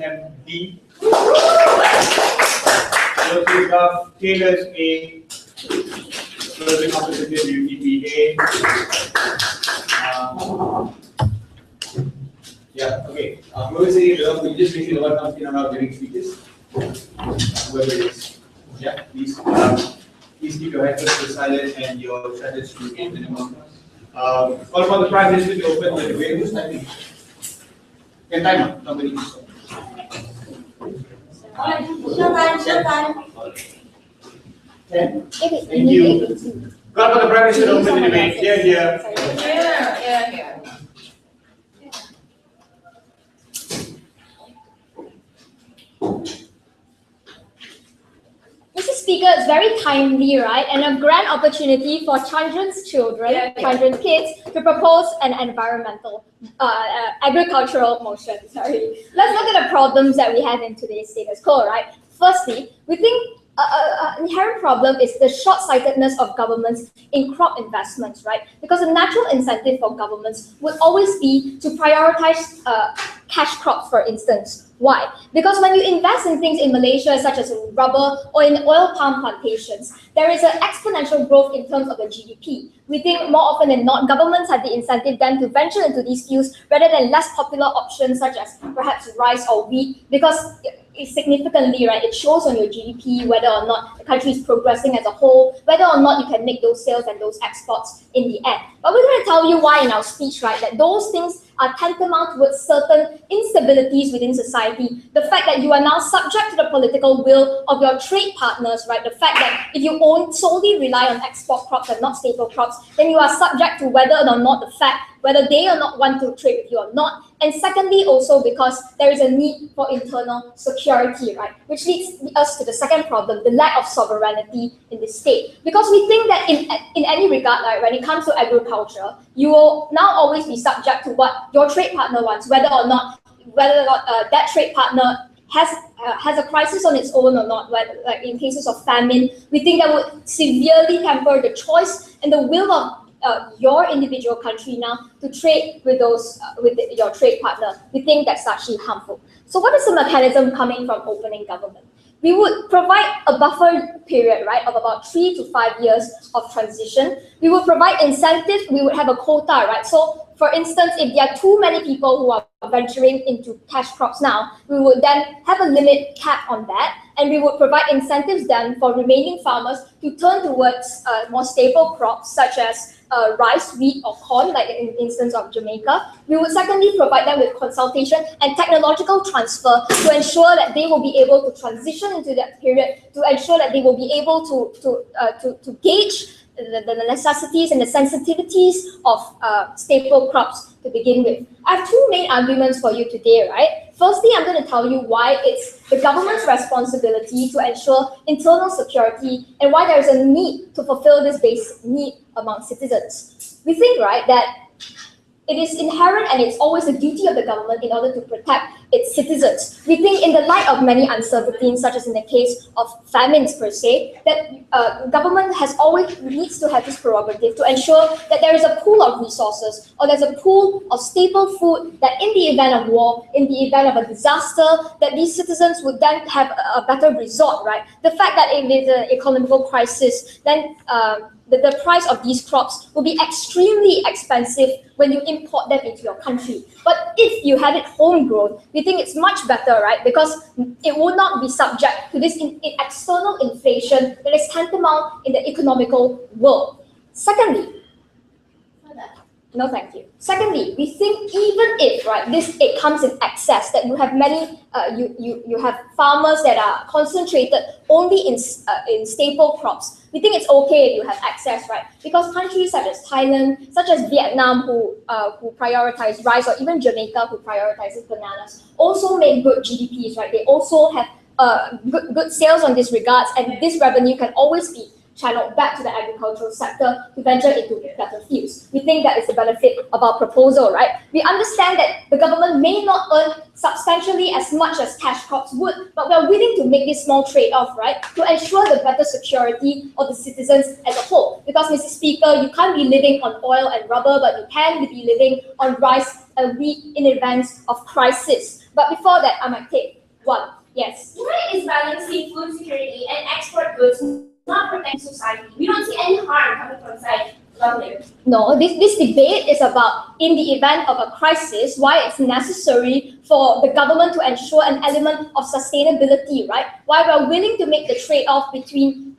THW. So we have tailors A, closing opposite MIDP A. Yeah, okay. Whoever saying it, we just make sure no one comes in and out during speeches. Whoever it is. Yeah, please. Please keep your headphones silent and your shutters to a minimum. All for the Prime Minister to open the debate. Who's timing? Can time somebody. Showtime. 10. Thank you. Call for the Prime Minister to open the debate. Here. Here. Mr. Speaker, it's very timely, right? And a grand opportunity for Chandran's children, Chandran's kids, to propose an environmental, agricultural motion. Sorry. Let's look at the problems that we have in today's status quo, right? Firstly, we think an inherent problem is the short-sightedness of governments in crop investments, right? Because the natural incentive for governments would always be to prioritize cash crops, for instance. Why? Because when you invest in things in Malaysia, such as rubber or in oil palm plantations, there is an exponential growth in terms of the GDP. We think more often than not, governments have the incentive then to venture into these fields rather than less popular options such as perhaps rice or wheat, because significantly, right, it shows on your GDP whether or not the country is progressing as a whole, whether or not you can make those sales and those exports in the end. But we're going to tell you why in our speech, right, that those things are tantamount towards certain instabilities within society. The fact that you are now subject to the political will of your trade partners, right? The fact that if you solely rely on export crops and not staple crops, then you are subject to whether or not the fact whether they or not want to trade with you or not. And secondly, also because there is a need for internal security, right? Which leads us to the second problem, the lack of sovereignty in the state. Because we think that in any regard, like when it comes to agriculture, you will now always be subject to what your trade partner wants, whether or not that trade partner has a crisis on its own or not. Like in cases of famine, we think that would severely hamper the choice and the will of your individual country now to trade with your trade partner. We think that's actually harmful. So what is the mechanism coming from opening government? We would provide a buffer period, right, of about 3 to 5 years of transition. We would provide incentives. We would have a quota, right? So, for instance, if there are too many people who are venturing into cash crops now, we would then have a limit cap on that, and we would provide incentives then for remaining farmers to turn towards more stable crops such as rice, wheat, or corn, like in the instance of Jamaica. We would secondly provide them with consultation and technological transfer to ensure that they will be able to transition into that period, to ensure that they will be able to gauge the necessities and the sensitivities of staple crops to begin with. I have two main arguments for you today, right? Firstly, I'm going to tell you why it's the government's responsibility to ensure internal security and why there is a need to fulfill this basic need among citizens. We think, right, that it is inherent and it's always the duty of the government in order to protect its citizens. We think in the light of many uncertainties, such as in the case of famines per se, that government needs to have this prerogative to ensure that there is a pool of resources or there's a pool of staple food that in the event of war, in the event of a disaster, that these citizens would then have a better resort, right? The fact that if there's an economical crisis, then the price of these crops will be extremely expensive when you import them into your country. But if you have it homegrown, we think it's much better, right? Because it will not be subject to this external inflation that is tantamount in the economical world. Secondly, no, thank you. Secondly, we think even if, right, it comes in excess, that you have many, you have farmers that are concentrated only in staple crops. We think it's okay if you have access, right? Because countries such as Thailand, such as Vietnam, who prioritize rice, or even Jamaica, who prioritizes bananas, also make good GDPs, right? They also have good sales on this regards, and this revenue can always be channeled back to the agricultural sector to venture into better fields. We think that is the benefit of our proposal, right? We understand that the government may not earn substantially as much as cash crops would, but we're willing to make this small trade-off, right, to ensure the better security of the citizens as a whole. Because, Mr. Speaker, you can't be living on oil and rubber, but you can be living on rice wheat in events of crisis. But before that, I might take one. Yes. Why is balancing food security and export goods not protecting society? We don't see any harm coming from side. No, this debate is about, in the event of a crisis, why it's necessary for the government to ensure an element of sustainability, right? Why we're willing to make the trade-off between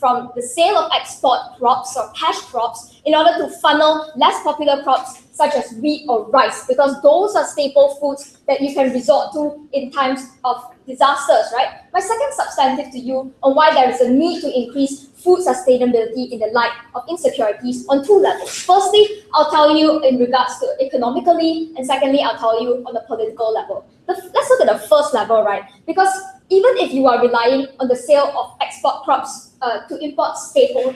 from the sale of export crops or cash crops in order to funnel less popular crops such as wheat or rice, because those are staple foods that you can resort to in times of disasters, right? My second substantive to you on why there is a need to increase food sustainability in the light of insecurities on two levels. Firstly, I'll tell you in regards to economically, and secondly, I'll tell you on the political level. Let's look at the first level, right? Because even if you are relying on the sale of export crops to import staple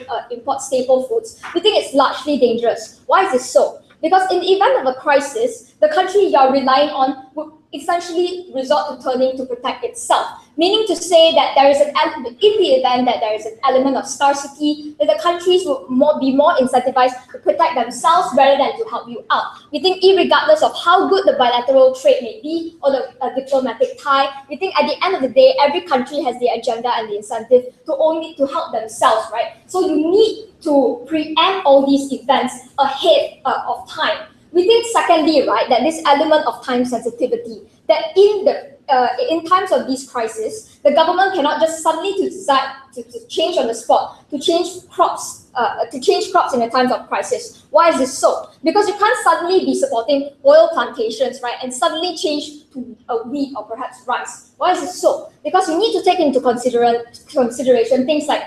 foods, we think it's largely dangerous. Why is this so? Because in the event of a crisis, the country you're relying on would essentially resort to turning to protect itself. Meaning to say that there is in the event that there is an element of scarcity, that the countries will be more incentivized to protect themselves rather than to help you out. We think irregardless of how good the bilateral trade may be or the diplomatic tie, we think at the end of the day, every country has the agenda and the incentive to help themselves, right? So you need to preempt all these events ahead of time. We think secondly, right, that this element of time sensitivity, that in times of these crises, the government cannot just suddenly decide to change on the spot, to change crops in the times of crisis. Why is this so? Because you can't suddenly be supporting oil plantations, right, and suddenly change to wheat or perhaps rice. Why is this so? Because you need to take into consideration things like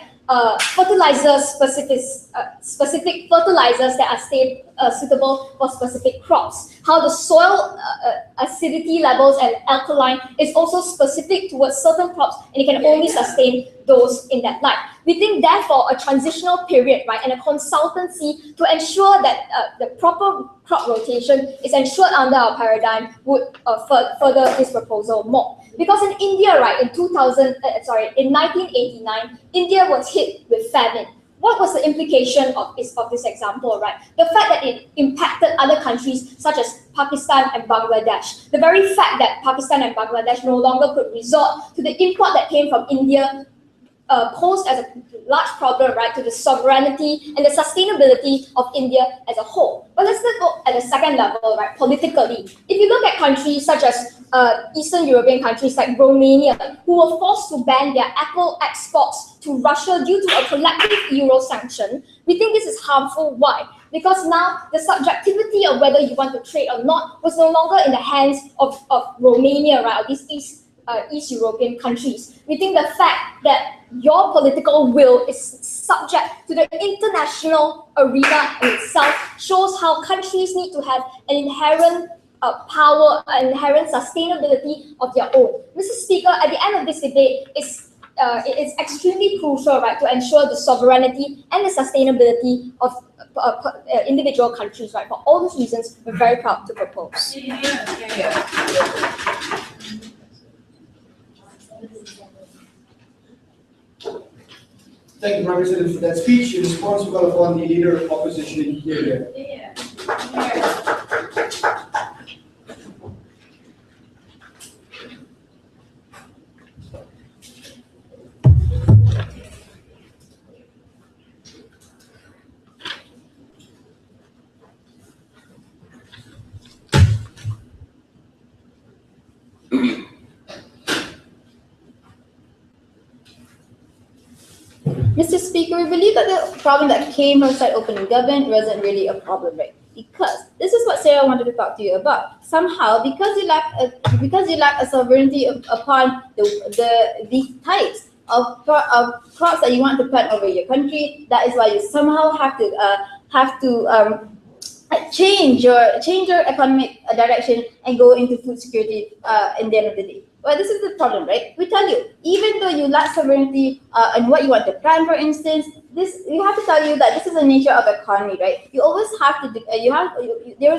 fertilizers, specific fertilizers that are suitable for specific crops. How the soil acidity levels and alkaline is also specific towards certain crops, and it can only sustain those in that light. We think therefore a transitional period, right, and a consultancy to ensure that the proper crop rotation is ensured under our paradigm would further this proposal more. Because in India, right, in 1989, India was hit with famine. What was the implication of this example, right? The fact that it impacted other countries such as Pakistan and Bangladesh. The very fact that Pakistan and Bangladesh no longer could resort to the import that came from India posed as a large problem, right, to the sovereignty and the sustainability of India as a whole. But let's look at the second level, right, politically. If you look at countries such as Eastern European countries like Romania, who were forced to ban their apple exports to Russia due to a collective euro sanction, we think this is harmful. Why? Because now the subjectivity of whether you want to trade or not was no longer in the hands of Romania, right, or these East European countries. We think the fact that your political will is subject to the international arena in itself shows how countries need to have an inherent power, an inherent sustainability of their own. Mr. Speaker, at the end of this debate, it's extremely crucial, right, to ensure the sovereignty and the sustainability of individual countries, right? For all those reasons, we're very proud to propose. Thank you, Prime Minister, for that speech. In response, we call upon the Leader of Opposition here. Mr. Speaker, we believe that the problem that came from side opening government wasn't really a problem, right? Because this is what Sarah wanted to talk to you about. Somehow, because you lack a sovereignty upon these types of crops that you want to plant over your country, that is why you somehow have to change your economic direction and go into food security in the end of the day. Well, this is the problem, right? We tell you, even though you lack sovereignty on what you want to plant, for instance, we have to tell you that this is the nature of the economy, right? You always have to. There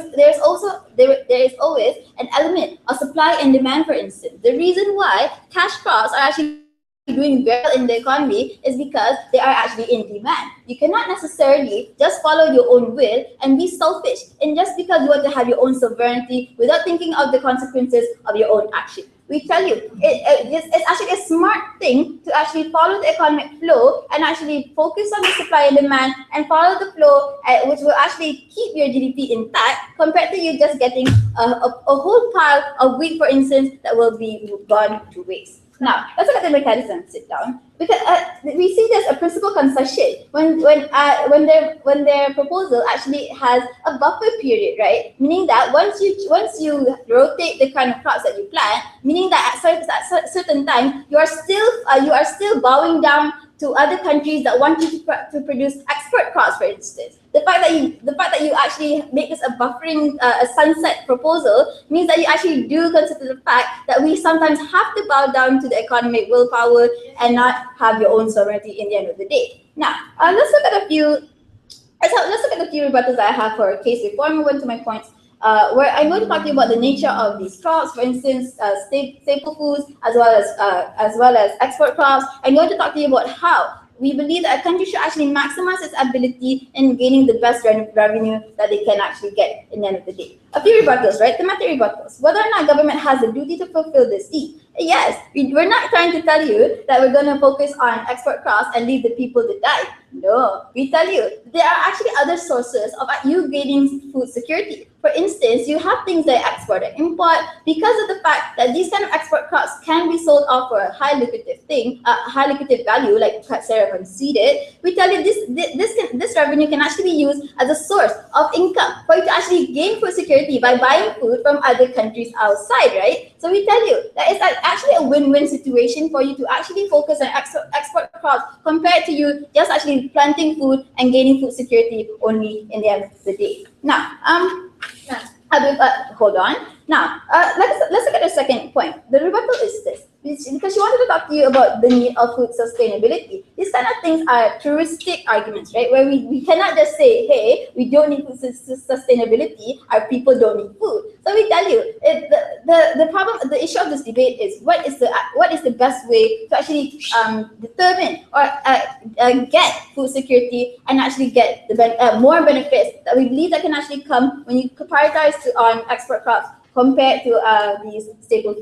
is always an element of supply and demand, for instance. The reason why cash crops are actually doing well in the economy is because they are actually in demand. You cannot necessarily just follow your own will and be selfish, and just because you want to have your own sovereignty without thinking of the consequences of your own action. We tell you, it's actually a smart thing to actually follow the economic flow and actually focus on the supply and demand and follow the flow, which will actually keep your GDP intact compared to you just getting a whole pile of wheat, for instance, that will be gone to waste. Now, let's look at the mechanism. Sit down, because we see there's a principal concession when their proposal actually has a buffer period, right? Meaning that once you rotate the kind of crops that you plant, meaning that at certain time you are still bowing down to other countries that want you to produce export crops, for instance. The fact that you actually make this a buffering a sunset proposal means that you actually do consider the fact that we sometimes have to bow down to the economic willpower and not have your own sovereignty in the end of the day. Now, let's look at a few rebuttals that I have for a case before I move on to my points. Where I'm going to talk to you about the nature of these crops, for instance, staple foods as well as export crops. I'm going to talk to you about how we believe that a country should actually maximize its ability in gaining the best revenue that they can actually get in the end of the day. A few rebuttals, right? Thematic rebuttals. Whether or not government has the duty to fulfill this need. Yes, we're not trying to tell you that we're going to focus on export crops and leave the people to die. No, we tell you there are actually other sources of you gaining food security. For instance, you have things like export and import because of the fact that these kind of export crops can be sold off for a high lucrative value, like Sarah conceded. We tell you this revenue can actually be used as a source of income for you to actually gain food security by buying food from other countries outside, right? So we tell you that it's actually a win-win situation for you to actually focus on export crops compared to you just actually planting food and gaining food security only in the end of the day. Now, hold on. Now, let's look at the second point. The rebuttal is this, because she wanted to talk to you about the need of food sustainability. These kind of things are touristic arguments, right? Where we cannot just say, hey, we don't need food sustainability, our people don't need food. So we tell you, the problem, the issue of this debate is what is the best way to actually determine or get food security and actually get the more benefits that we believe that can actually come when you prioritize on export crops compared to these staple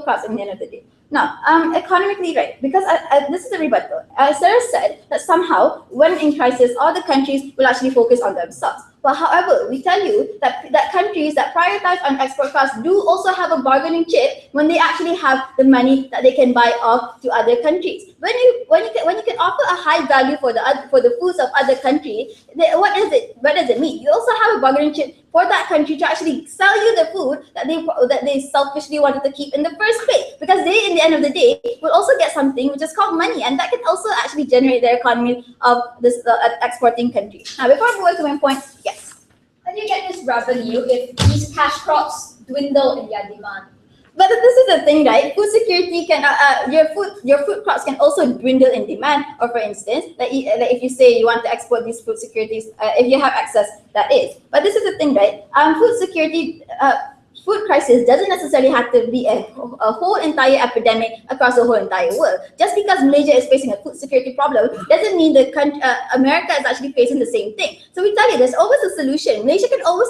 crops at the end of the day. Now, economically, right, because this is a rebuttal. Sarah said that somehow, when in crisis, all the countries will actually focus on themselves. But however, we tell you that countries that prioritize on export crops do also have a bargaining chip when they actually have the money that they can buy off to other countries. When you can offer a high value for the foods of other countries, what does it mean? You also have a bargaining chip for that country to actually sell you the food that they selfishly wanted to keep in the first place, because they, in the end of the day, will also get something which is called money, and that can also actually generate their economy of this exporting country. Now, before I move on to my point, yes. How do you get this revenue if these cash crops dwindle in their demand? But this is the thing, right? Food security can your food crops can also dwindle in demand. Or for instance, like if you say you want to export these food securities, if you have access, that is. But this is the thing, right? Food security. Food crisis doesn't necessarily have to be a whole entire epidemic across the whole entire world. Just because Malaysia is facing a food security problem doesn't mean that America is actually facing the same thing. So we tell you, there's always a solution. Malaysia can always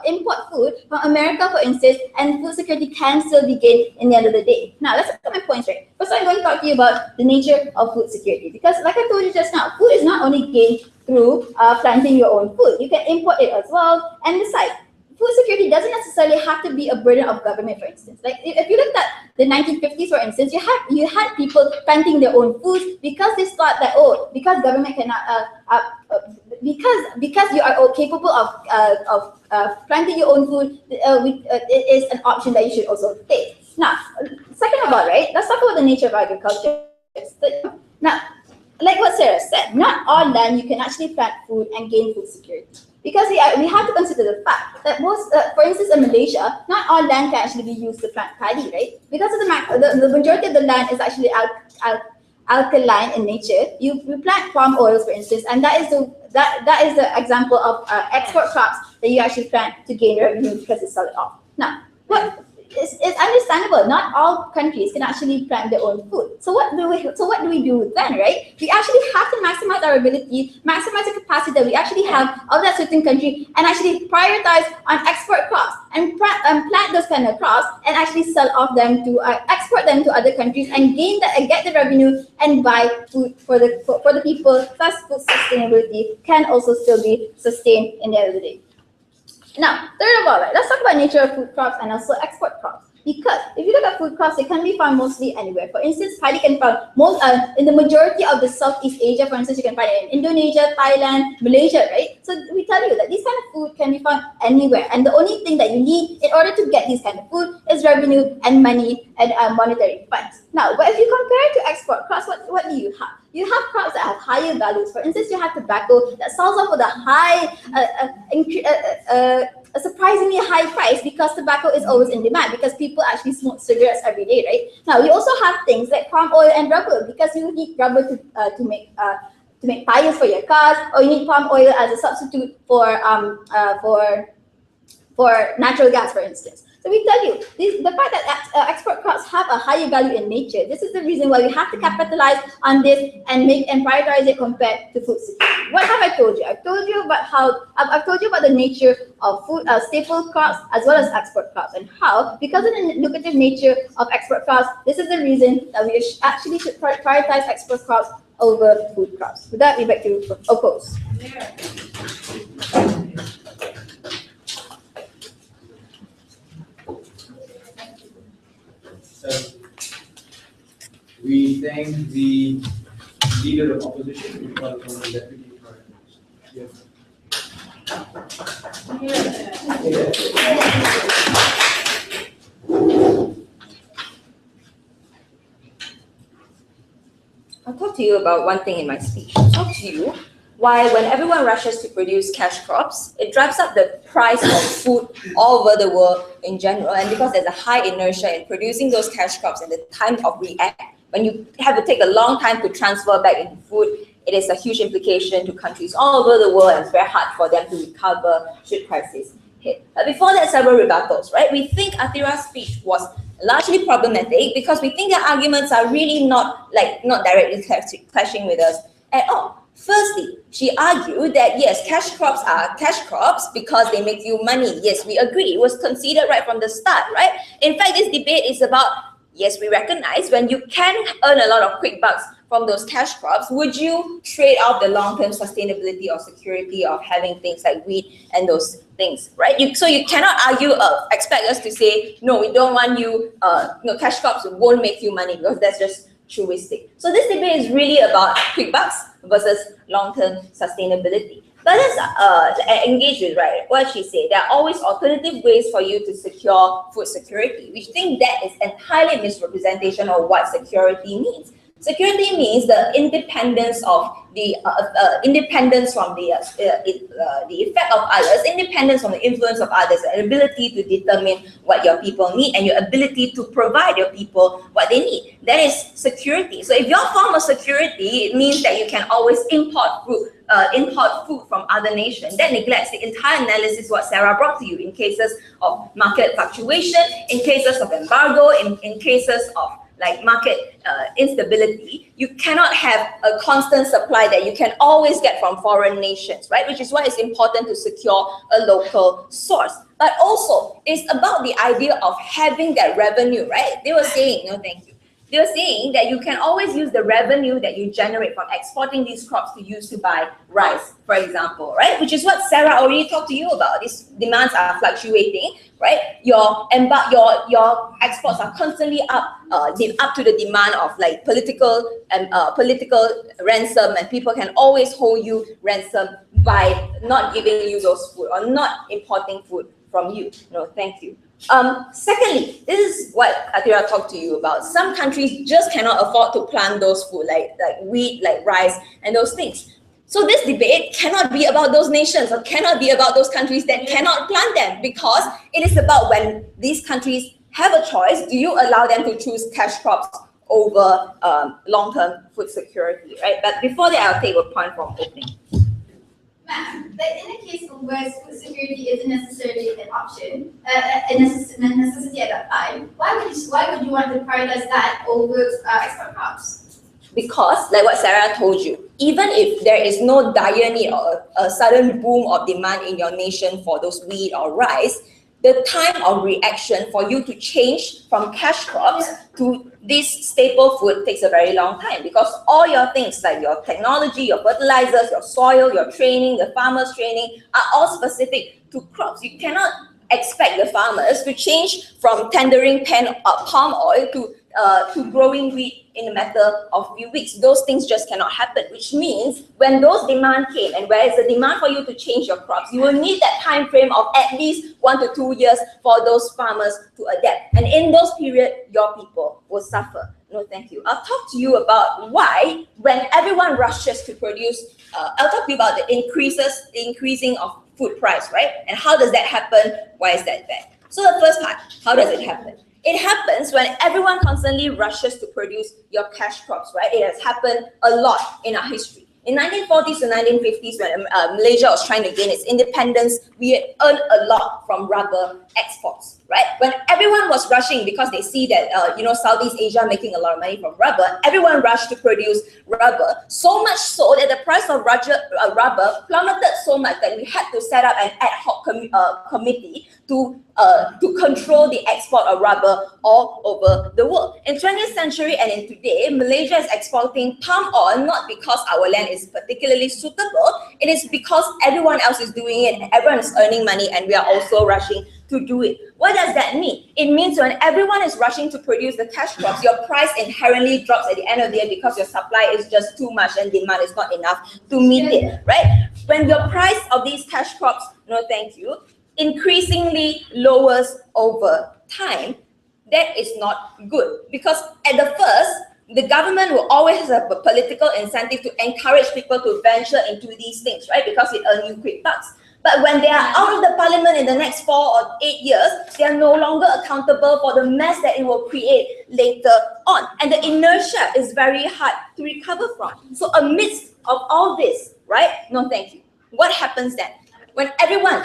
import food from America, for instance, and food security can still be gained in the end of the day. Now, let's look at my points, right? First, I'm going to talk to you about the nature of food security, because like I told you just now, food is not only gained through planting your own food. You can import it as well. And besides, food security doesn't necessarily have to be a burden of government, for instance. Like if you looked at the 1950s, for instance, you had people planting their own foods because they thought that, because government cannot, because you are capable of planting your own food, it is an option that you should also take. Now, second of all, right, let's talk about the nature of agriculture. Now, like what Sarah said, not all land you can actually plant food and gain food security. Because we have to consider the fact that most, for instance, in Malaysia, not all land can actually be used to plant paddy, right? Because of the majority of the land is actually alkaline in nature. You plant palm oils, for instance, and that is the example of export crops that you actually plant to gain revenue because you sell it off. Now, it's understandable. Not all countries can actually plant their own food. So what do we do then, right? We actually have to maximize our ability, maximize the capacity that we actually have of that certain country, and actually prioritize on export crops and plant those kind of crops and actually sell off them to export them to other countries and get the revenue and buy food for the people. Thus, food sustainability can also still be sustained in the end of the day. Now, third of all, right, let's talk about nature of food crops and also export crops. Because if you look at food crops, they can be found mostly anywhere. For instance, paddy can be found in the majority of the Southeast Asia. For instance, you can find it in Indonesia, Thailand, Malaysia, right? So we tell you that this kind of food can be found anywhere. And the only thing that you need in order to get this kind of food is revenue and money and monetary funds. Now, but if you compare it to export crops, what do you have? You have crops that have higher values. For instance, you have tobacco that sells off with a surprisingly high price because tobacco is always in demand because people actually smoke cigarettes every day, right? Now, you also have things like palm oil and rubber because you need rubber to make tires for your cars, or you need palm oil as a substitute for natural gas, for instance. So we tell you, the fact that export crops have a higher value in nature, this is the reason why we have to capitalize on this and prioritize it compared to food security. What have I told you? I've told you about the nature of food staple crops as well as export crops, and how, because of the lucrative nature of export crops, this is the reason that we actually should prioritize export crops over food crops. With that, we back to oppose. We thank the leader of opposition, the deputy prime I'll talk to you about one thing in my speech. I'll talk to you why when everyone rushes to produce cash crops, it drives up the price of food all over the world in general. And because there's a high inertia in producing those cash crops and the time of react, when you have to take a long time to transfer back into food, it is a huge implication to countries all over the world, and it's very hard for them to recover should crisis hit. But before that, several rebuttals, right? We think Athira's speech was largely problematic because we think the arguments are really not directly clashing with us at all. Firstly, she argued that yes, cash crops are cash crops because they make you money. Yes, we agree. It was conceded right from the start, right? In fact, this debate is about, yes, we recognize when you can earn a lot of quick bucks from those cash crops, would you trade off the long-term sustainability or security of having things like wheat and those things, right? So you cannot argue, expect us to say, no, we don't want you, cash crops won't make you money because that's just truistic. So this debate is really about quick bucks versus long-term sustainability. But let's engage with, right, what she said. There are always alternative ways for you to secure food security. We think that is entirely a misrepresentation of what security means. Security means the independence of independence from the effect of others, independence from the influence of others, an ability to determine what your people need and your ability to provide your people what they need. That is security. So if your form of security, it means that you can always import food from other nations. That neglects the entire analysis what Sarah brought to you in cases of market fluctuation, in cases of embargo, in cases of like market instability. You cannot have a constant supply that you can always get from foreign nations, right? Which is why it's important to secure a local source. But also, it's about the idea of having that revenue, right? They were saying, no, thank you. They were saying that you can always use the revenue that you generate from exporting these crops to use to buy rice, for example, right? Which is what Sarah already talked to you about. These demands are fluctuating, right? Your exports are constantly up to the demand of like political ransom, and people can always hold you ransom by not giving you those food or not importing food from you. No, thank you. Secondly, this is what Athira talked to you about. Some countries just cannot afford to plant those food like wheat, like rice, and those things. So this debate cannot be about those nations or cannot be about those countries that cannot plant them, because it is about when these countries have a choice, do you allow them to choose cash crops over long-term food security, right? But before that, I'll take a point from opening. But in a case where food security isn't necessarily an option, a necessity at that time, why would why would you want to prioritize that over export crops? Because, like what Sarah told you, even if there is no dire need or a sudden boom of demand in your nation for those wheat or rice, the time of reaction for you to change from cash crops to this staple food takes a very long time, because all your things like your technology, your fertilizers, your soil, your training, the farmers' training are all specific to crops. You cannot expect the farmers to change from tendering palm oil to growing wheat in a matter of few weeks. Those things just cannot happen, which means when those demand came, and where is the demand for you to change your crops, you will need that time frame of at least 1 to 2 years for those farmers to adapt. And in those periods, your people will suffer. No, thank you. I'll talk to you about why, when everyone rushes to produce, I'll talk to you about the increasing of food price, right? And how does that happen? Why is that bad? So the first part, how does it happen? It happens when everyone constantly rushes to produce your cash crops, right? It has happened a lot in our history. In 1940s to 1950s, when Malaysia was trying to gain its independence, we had earned a lot from rubber exports, right? When everyone was rushing because they see that, Southeast Asia making a lot of money from rubber, everyone rushed to produce rubber, so much so that the price of rubber plummeted so much that we had to set up an ad hoc committee to control the export of rubber all over the world. In 20th century and in today, Malaysia is exporting palm oil not because our land is particularly suitable, it is because everyone else is doing it and everyone is earning money and we are also rushing to do it. What does that mean? It means when everyone is rushing to produce the cash crops, your price inherently drops at the end of the year because your supply is just too much and demand is not enough to meet it, right? When your price of these cash crops, no thank you, increasingly lowers over time, that is not good. Because at the first, the government will always have a political incentive to encourage people to venture into these things, right? Because it earns you quick bucks. But when they are out of the parliament in the next 4 or 8 years, they are no longer accountable for the mess that it will create later on. And the inertia is very hard to recover from. So amidst of all this, right? No, thank you. What happens then? When everyone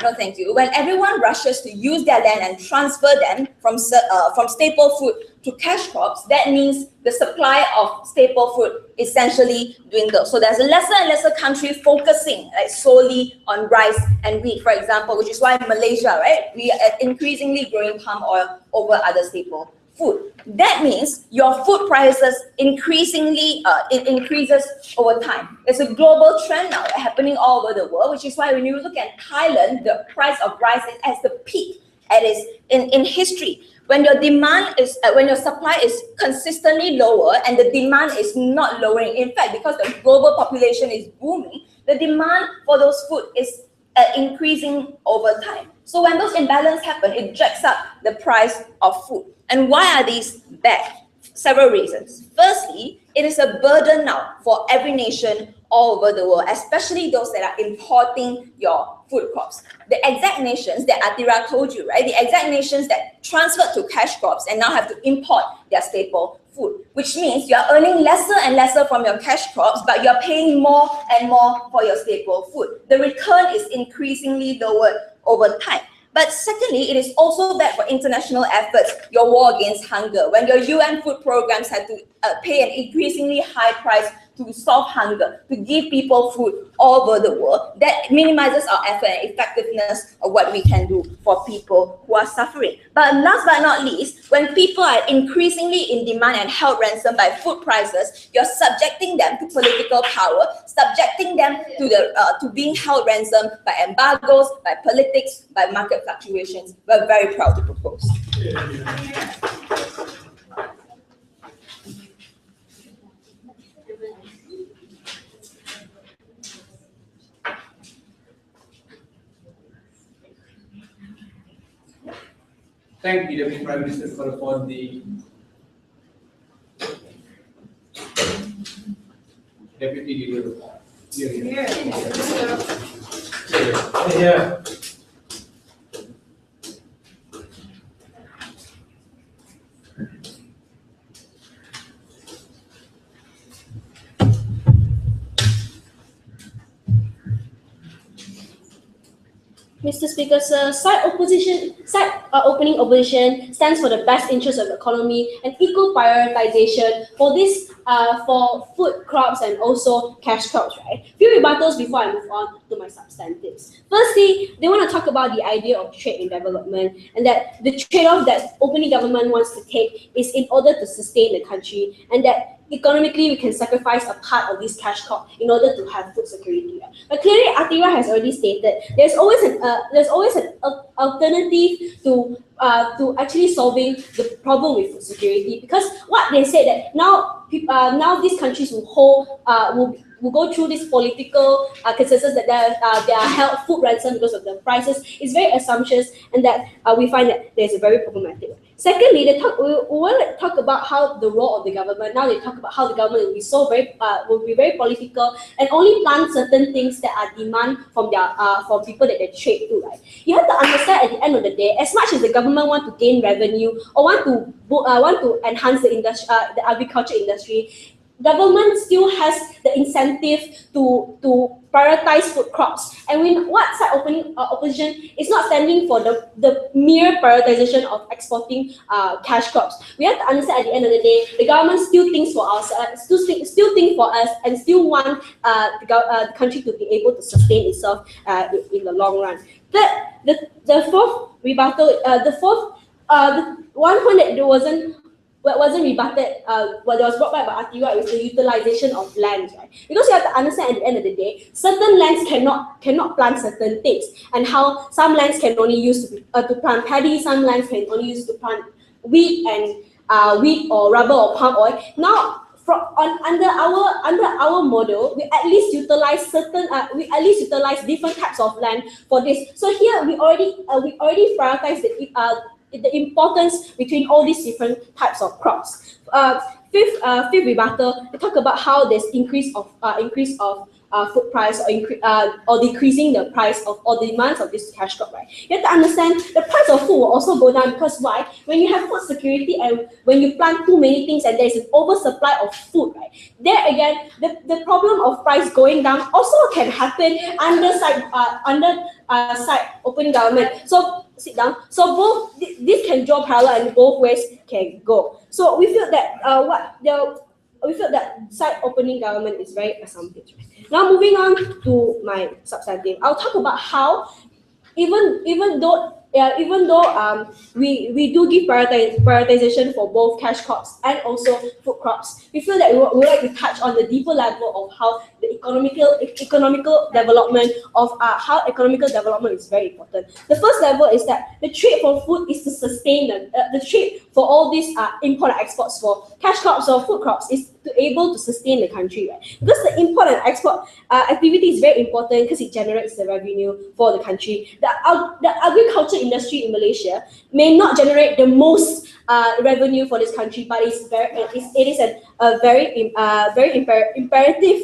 rushes to use their land and transfer them from staple food to cash crops, that means the supply of staple food essentially dwindles. So there's a lesser and lesser country focusing solely on rice and wheat, for example, which is why Malaysia, right, we are increasingly growing palm oil over other staple food. That means your food prices increasingly it increases over time. It's a global trend now happening all over the world, which is why when you look at Thailand, the price of rice is at the peak in history. When your demand is when your supply is consistently lower and the demand is not lowering, in fact, because the global population is booming, the demand for those food is increasing over time. So when those imbalances happen, it jacks up the price of food. And why are these bad? Several reasons. Firstly, it is a burden now for every nation all over the world, especially those that are importing your food crops. The exact nations that Atira told you, right? The exact nations that transferred to cash crops and now have to import their staple food, which means you are earning lesser and lesser from your cash crops, but you are paying more and more for your staple food. The return is increasingly lowered over time. But secondly, it is also bad for international efforts, your war against hunger. When your UN food programs had to pay an increasingly high price to solve hunger, to give people food all over the world, that minimizes our effort and effectiveness of what we can do for people who are suffering. But last but not least, when people are increasingly in demand and held ransom by food prices, you're subjecting them to political power, subjecting them to being held ransom by embargoes, by politics, by market fluctuations. We're very proud to propose. Thank you, Deputy Prime Minister, for the Deputy Leader. Yeah. Mr. Speaker, sir, side opening opposition stands for the best interest of the economy and equal prioritization for this for food crops and also cash crops, right? Few rebuttals before I move on to my substantives. Firstly, they want to talk about the idea of trade and development, and that the trade-off that opening government wants to take is in order to sustain the country, and that economically we can sacrifice a part of this cash crop in order to have food security. But clearly, Atira has already stated there's always an alternative to actually solving the problem with food security, because what they said that now these countries will go through this political consensus that they are held food ransom because of the prices is very assumptuous, and that we find that there's a very problematic. Secondly, we want to talk about how the role of the government. Now they talk about how the government will be very political and only plan certain things that are demand from from people that they trade to. Right? You have to understand at the end of the day, as much as the government want to gain revenue or want to enhance the industry, the agriculture industry, government still has the incentive to prioritize food crops. And when what side opening opposition is not standing for the mere prioritization of exporting cash crops. We have to understand at the end of the day, the government still thinks for us, still think for us, and still want the country to be able to sustain itself in the long run. The fourth rebuttal, the one point that wasn't rebutted, what was brought back by Atira is the utilization of lands, right? Because you have to understand at the end of the day, certain lands cannot plant certain things, and how some lands can only use to plant paddy, some lands can only use to plant wheat or rubber or palm oil. Now, under our model, we at least utilize different types of land for this. So here we already prioritize the importance between all these different types of crops. Fifth rebuttal, we talk about how there's increase of food price or decreasing the price of or the demands of this cash crop, right? You have to understand the price of food will also go down, because why? When you have food security and when you plant too many things and there's an oversupply of food, right? There again, the problem of price going down also can happen under side opening government. So sit down. So both this can draw parallel and both ways can go. So we feel that side opening government is very assumptive. Now moving on to my substantive, I'll talk about how even though we do give prioritization for both cash crops and also food crops, we feel that we would like to touch on the deeper level of how the economical development is very important. The first level is that the trade for food is to sustain the trade for all these import and exports for cash crops or food crops is to able to sustain the country, right? Because the import and export activity is very important because it generates the revenue for the country. The agriculture industry in Malaysia may not generate the most revenue for this country, but it is a very imperative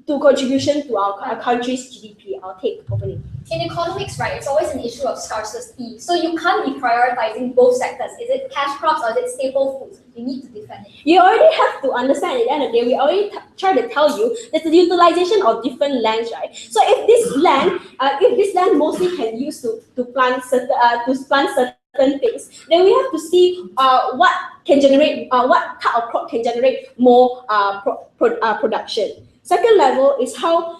to contribution to our country's GDP. I'll take opening. In economics, right, it's always an issue of scarcity. So you can't be prioritizing both sectors. Is it cash crops or is it staple foods? You need to defend it. You already have to understand at the end of the day, we already try to tell you that the utilization of different lands, right? So if this land mostly can use to plant certain things, then we have to see what type of crop can generate more production. Second level is how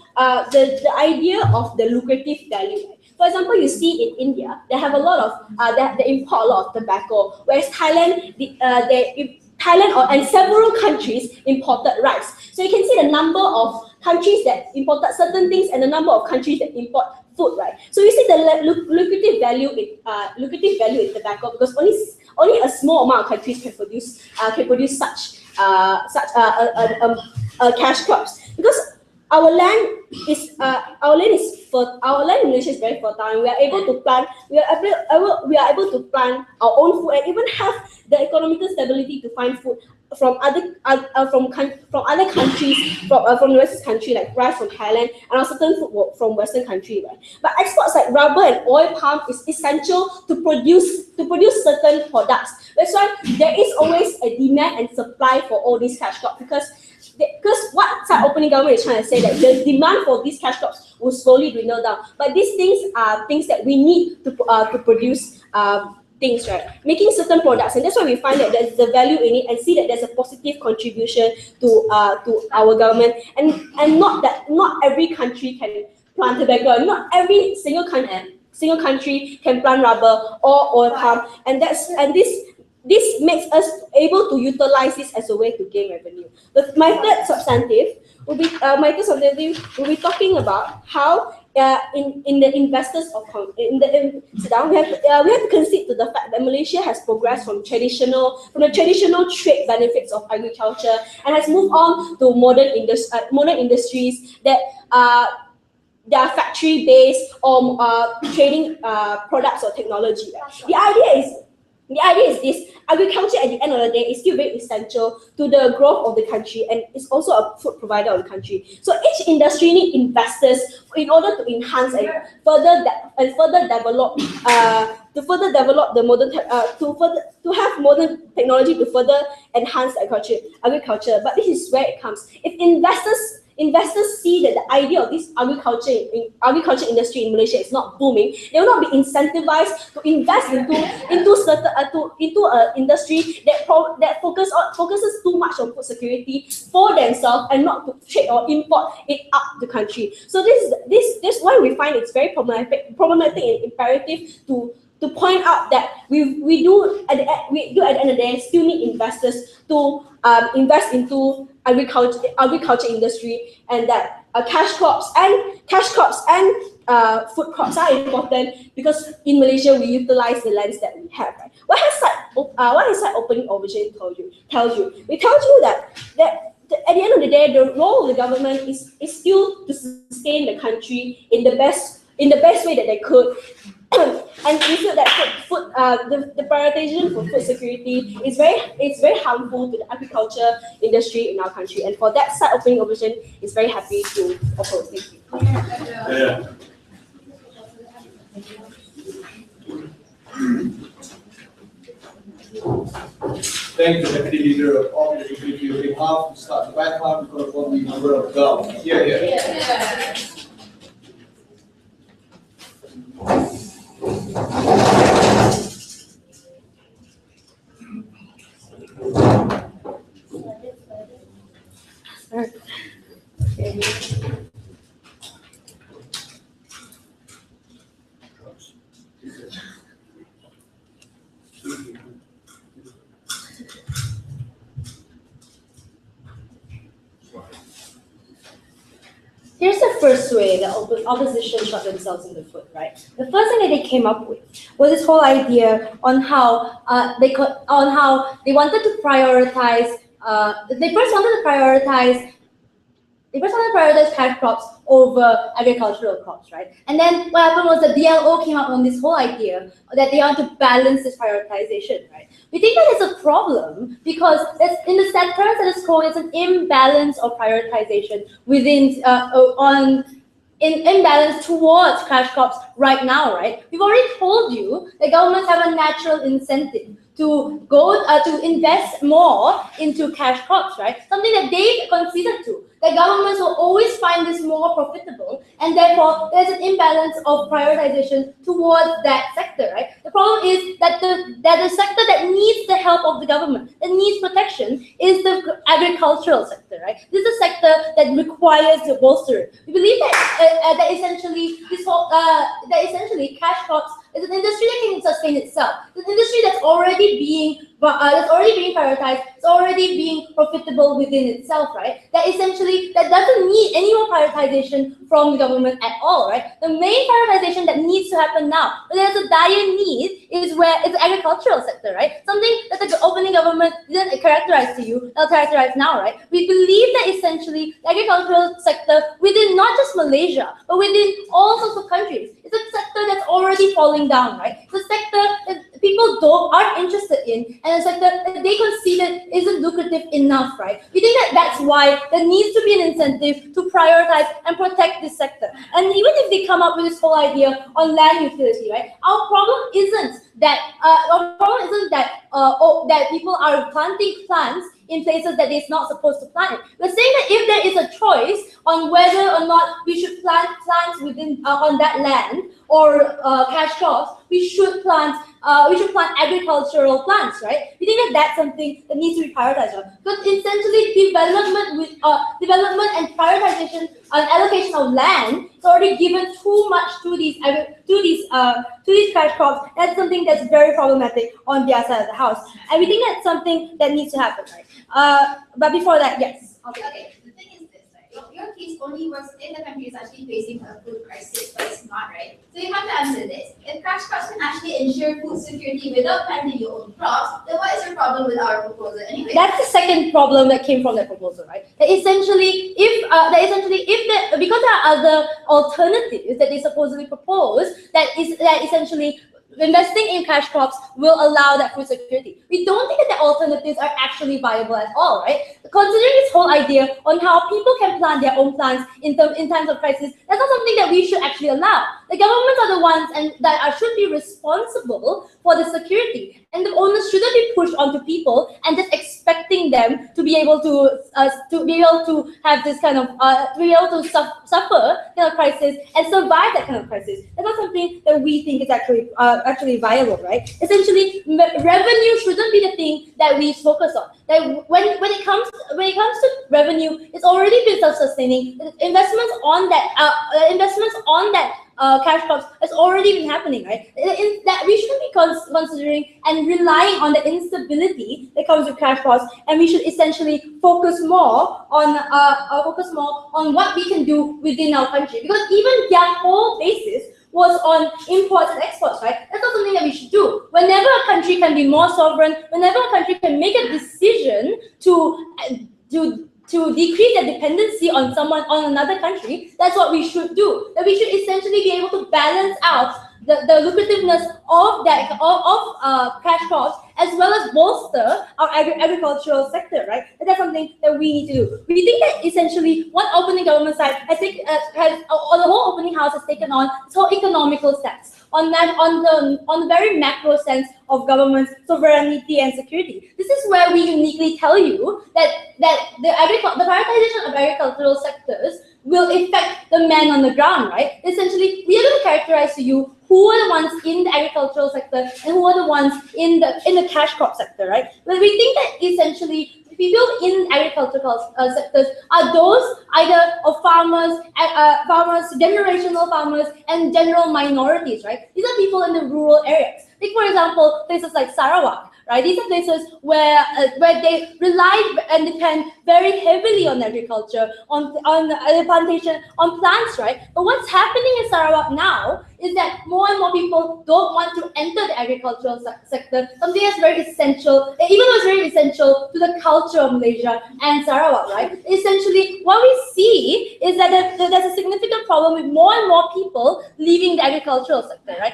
the idea of the lucrative value. Right? For example, you see in India, they have a lot of they import a lot of tobacco, whereas Thailand and several countries imported rice. So you can see the number of countries that imported certain things and the number of countries that import food, right? So you see the lucrative value in tobacco, because only a small amount of countries can produce such cash crops, because our land in Malaysia is very fertile, and we are able to plant. We are able to plant our own food and even have the economical stability to find food from other countries, from the Western country, like rice from Thailand, and also certain food from Western country, right? But exports like rubber and oil palm is essential to produce certain products. That's why there is always a demand and supply for all these cash crops, because what side opening government is trying to say that the demand for these cash crops will slowly dwindle down. But these things are things that we need to produce things, right? Making certain products, and that's why we find that there's a value in it and see that there's a positive contribution to our government, and not every country can plant tobacco, not every single country can plant rubber or oil palm, and this makes us able to utilize this as a way to gain revenue. But my third substantive will be talking about how in the investors of sit down, we have to concede to the fact that Malaysia has progressed from the traditional trade benefits of agriculture and has moved on to modern industries that they are factory based or trading products or technology. The idea is this: agriculture at the end of the day is still very essential to the growth of the country, and it's also a food provider of the country. So each industry needs investors in order to enhance and further develop the modern to have modern technology to further enhance agriculture. But this is where it comes. If investors see that the idea of this agriculture industry in Malaysia is not booming, they will not be incentivized to invest into an industry that focuses too much on food security for themselves and not to trade or import it up the country. So this is why we find it's very problematic and imperative to point out that we do at the end of the day still need investors to invest into agriculture industry, and that cash crops and food crops are important because in Malaysia we utilize the lands that we have. Right? What has site opening overseas tells you? It tells you that at the end of the day, the role of the government is still to sustain the country in the best way that they could. And we feel that the prioritization for food security is very harmful to the agriculture industry in our country. And for that side opening opposition is very happy to oppose. Thank you. Yeah. Thank you, Deputy Leader of all the Deputy of big half. To start the back half because of the number of girls. Yeah. Here's the first way the opposition shot themselves in the foot, right? The first thing that they came up with was this whole idea on how they wanted to prioritize. They first wanted to prioritize cash crops over agricultural crops, right? And then what happened was the DLO came up on this whole idea that they want to balance this prioritization, right? We think that is a problem because in the sector that is called, it's an imbalance of prioritization within imbalance towards cash crops right now, right? We've already told you that governments have a natural incentive to go to invest more into cash crops, right? Something that they've conceded to. The governments will always find this more profitable, and therefore there's an imbalance of prioritization towards that sector, right? The problem is that the sector that needs the help of the government, that needs protection, is the agricultural sector, right? This is a sector that requires the bolstering. We believe that essentially cash crops is an industry that can sustain itself. It's an industry that's already being prioritized, it's already being profitable within itself, right? That doesn't need any more prioritization from the government at all, right? The main prioritization that needs to happen now, but there's a dire need, is the agricultural sector, right? Something that the opening government didn't characterize to you, they'll characterize now, right? We believe that essentially the agricultural sector within not just Malaysia, but within all sorts of countries, it's a sector that's already falling down, right? It's a sector that people aren't interested in, and a sector that they consider isn't lucrative enough, right? We think that that's why there needs to be an incentive to prioritize and protect this sector. And even if they come up with this whole idea on land utility, right? Our problem isn't that that people are planting plants in places that it's not supposed to plant it. We're saying that if there is a choice on whether or not we should plant plants within on that land or cash crops, we should plant agricultural plants, right? We think that that's something that needs to be prioritized. Because essentially, development and prioritization and allocation of land is already given too much to these cash crops. That's something that's very problematic on the other side of the house, and we think that's something that needs to happen, right? But before that, yes. Okay, the thing is this, right? Your case only was in the country is actually facing a food crisis, but it's not, right? So you have to answer this. If cash crops can actually ensure food security without planting your own crops, then what is your problem with our proposal anyway? That's the second problem that came from that proposal, right? That essentially, because there are other alternatives that they supposedly propose, that essentially investing in cash crops will allow that food security. We don't think that the alternatives are actually viable at all, right? Considering this whole idea on how people can plant their own plants in times of crisis, that's not something that we should actually allow. The governments are the ones that should be responsible for the security, and the onus shouldn't be pushed onto people and just expecting them to be able to have this kind of to be able to suffer kind of crisis and survive that kind of crisis. That's not something that we think is actually viable, right? Essentially, revenue shouldn't be the thing that we focus on. That when it comes to revenue, it's already been self-sustaining. Investments on that cash crops has already been happening, right? That we shouldn't be considering and relying on the instability that comes with cash crops, and we should essentially focus more on what we can do within our country, because even their whole basis was on imports and exports, right? That's not something that we should do. Whenever a country can be more sovereign, whenever a country can make a decision to decrease their dependency on another country, that's what we should do. That we should essentially be able to balance out the lucrativeness of cash crops, as well as bolster our agricultural sector, right? That's something that we need to do. We think that essentially one opening government side the whole opening house has taken on this whole economical stance on the very macro sense of government sovereignty and security. This is where we uniquely tell you that the prioritization of agricultural sectors will affect the man on the ground, right? Essentially, we are going to characterize to you who are the ones in the agricultural sector and who are the ones in the cash crop sector, right? But we think that essentially people in agricultural sectors are those either of farmers, generational farmers, and general minorities, right? These are people in the rural areas. Take, for example, places like Sarawak, right? These are places where they rely and depend very heavily on agriculture, on plantation, on plants, right? But what's happening in Sarawak now is that more and more people don't want to enter the agricultural sector, something that's very essential, even though it's very essential to the culture of Malaysia and Sarawak, right? Essentially, what we see is that there's a significant problem with more and more people leaving the agricultural sector, right?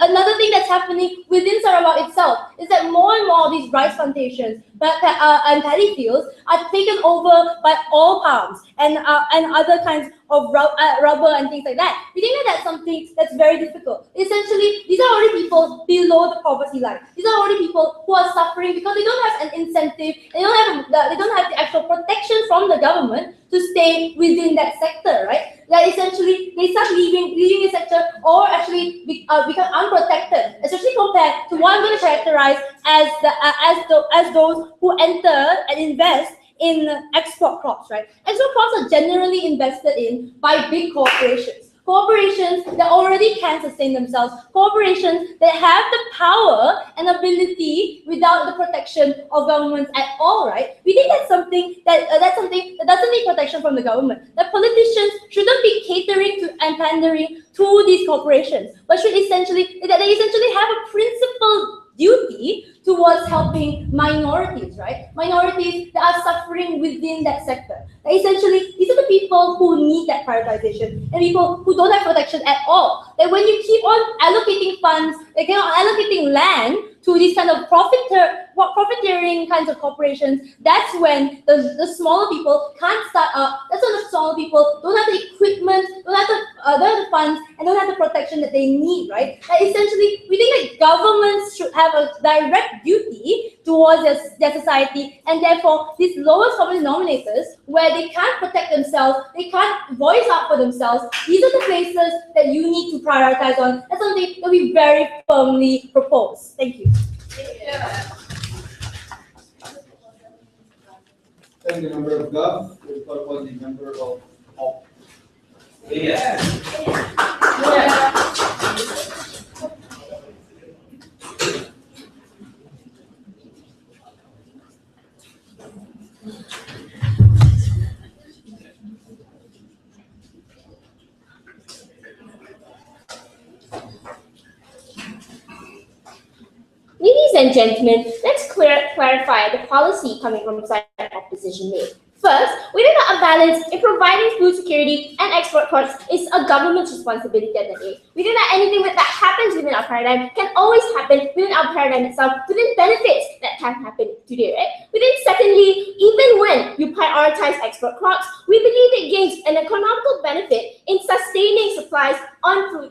Another thing that's happening within Sarawak itself is that more and more of these rice plantations and paddy fields are taken over by oil palms and other kinds of rubber and things like that. We think that that's something that's very difficult. Essentially, these are already people below the poverty line. These are already people who are suffering because they don't have an incentive. They don't have the actual protection from the government to stay within that sector, right? That essentially they start leaving the sector or actually become unprotected, especially compared to what I'm going to characterize as those who enter and invest in export crops, right? Export crops are generally invested in by big corporations. Corporations that already can sustain themselves, corporations that have the power and ability without the protection of governments at all, right? We think that's something that doesn't need protection from the government. That politicians shouldn't be catering to and pandering to these corporations, but they essentially have a principled duty towards helping minorities, right? Minorities that are suffering within that sector. Essentially, these are the people who need that prioritization and people who don't have protection at all. That when you keep on allocating funds, allocating land to these kind of profiteer profiteering kinds of corporations, that's when the smaller people can't start up. That's when the smaller people don't have the equipment, don't have the funds, and don't have the protection that they need, right? Like essentially, we think that governments should have a direct duty towards their society, and therefore these lowest common denominators, where they can't protect themselves, they can't voice out for themselves, these are the places that you need to prioritize on. That's something that we very firmly propose. Thank you. Thank the member of Gov. We'll call upon the member of Op. Yeah. Ladies and gentlemen, let's clarify the policy coming from side opposition made. First, we think that a balance in providing food security and export crops is a government's responsibility at the day. We think that anything that happens within our paradigm can always happen within our paradigm itself, within benefits that can happen today, right? We think secondly, even when you prioritize export crops, we believe it gains an economical benefit in sustaining supplies on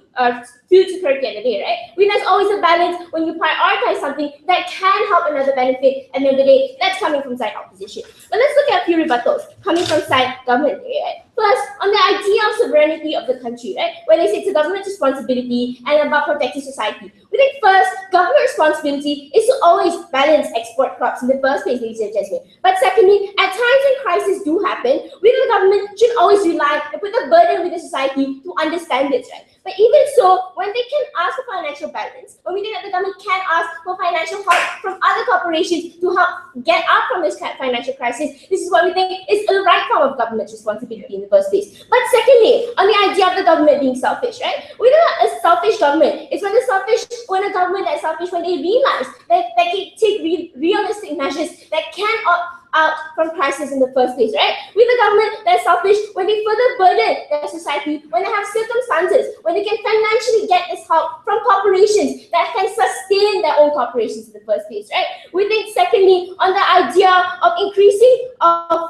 food security at the day, right? We think there's always a balance when you prioritize something that can help another benefit at the end of the day. That's coming from side opposition. But let's look at a few rebuttals coming from side government, right? First, on the idea of sovereignty of the country, right? Where they say it's a government's responsibility and about protecting society. We think first, government responsibility is to always balance export crops in the first place, ladies and gentlemen. But secondly, at times when crises do happen, we think the government should always rely and put the burden with the society to understand this, right? But even so, when they can ask for financial balance, when we think that the government can ask for financial help from other corporations to help get out from this financial crisis, this is what we think is the right form of government's responsibility in the first place. But secondly, on the idea of the government being selfish, right? We know that a selfish government is when a government that's selfish when they realize that they can take realistic measures that can out from crisis in the first place, right? With the government that's selfish when they further burden their society, when they have circumstances, when they can financially get this help from corporations that can sustain their own corporations in the first place, right? We think secondly, on the idea of increasing